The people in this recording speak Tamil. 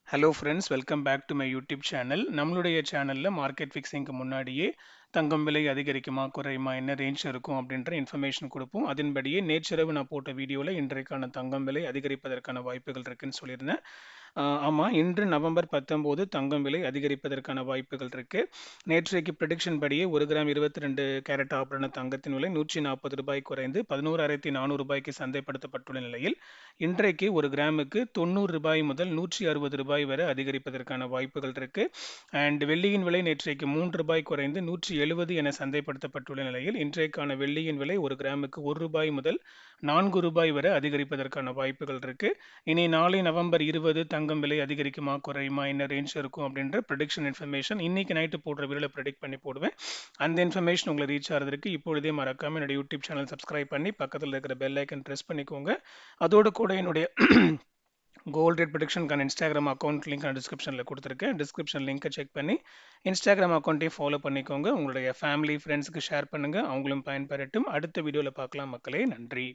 Hello friends, welcome back to my YouTube channel. நம்மளுடைய சேனலில் மார்க்கெட் ஃபிக்ஸிங்க்கு முன்னாடியே தங்கம் விலை அதிகரிக்குமா குறையுமா என்ன ரேஞ்ச் இருக்கும் அப்படின்ற இன்ஃபர்மேஷன் கொடுப்போம். அதன்படியே நேற்றிரவு நான் போட்ட வீடியோவில் இன்றைக்கான தங்கம் விலை அதிகரிப்பதற்கான வாய்ப்புகள் இருக்குன்னு சொல்லியிருந்தேன். ஆமாம், இன்று நவம்பர் 19 தங்கம் விலை அதிகரிப்பதற்கான வாய்ப்புகள் இருக்கு. நேற்றைக்கு ப்ரெடிக்ஷன் படியே 1 கிராம் 22 கேரட் ஆபரண தங்கத்தின் விலை ₹140 குறைந்து 11,400 சந்தைப்படுத்தப்பட்டுள்ள நிலையில் இன்றைக்கு 1 கிராமுக்கு ₹90 முதல் ₹160 வரை அதிகரிப்பதற்கான வாய்ப்புகள் இருக்கு. அண்ட் வெள்ளியின் விலை நேற்றைக்கு ₹3 குறைந்து 170 என சந்தைப்படுத்தப்பட்டுள்ள நிலையில் இன்றைக்கான வெள்ளியின் விலை 1 கிராமுக்கு ₹1 முதல் ₹4 வரை அதிகரிப்பதற்கான வாய்ப்புகள் இருக்கு. இனி நாளை நவம்பர் 20 தங்கம் விலை அதிகரிக்குமா குறையுமா என்ன ரேஞ்ச் இருக்கும் அப்படின்ற ப்ரெடிக்ஷன் இன்ஃபர்மேஷன் இன்னைக்கு நைட்டு போடுற வீடியோல ப்ரெடிக்ட் பண்ணி போடுவேன். அந்த இன்ஃபர்மேஷன் உங்களை ரீச் ஆகிறதுக்கு இப்பொழுதே மறக்காம என்னோட யூடியூப் சேனல் சப்ஸ்கிரைப் பண்ணி பக்கத்தில் இருக்கிற பெல் ஐக்கன் ப்ரெஸ் பண்ணிக்கோங்க. அதோடு கூட என்னுடைய கோல்ட் ரேட் ப்ரொடிக்ஷனுக்கான இன்ஸ்டாகிராம் அக்கௌண்ட் லிங்க் நான் டிஸ்கிரிப்ஷனில் கொடுத்துருக்கேன். டிஸ்கிரிப்ஷன் லிங்கை செக் பண்ணி இன்ஸ்டாகிராம் அக்கௌண்ட்டையும் ஃபாலோ பண்ணிக்கோங்க. உங்களுடைய ஃபேமிலி ஃப்ரெண்ட்ஸுக்கு ஷேர் பண்ணுங்கள், அவங்களும் பயன்பெறட்டும். அடுத்த வீடியோவில் பார்க்கலாம் மக்களே. நன்றி.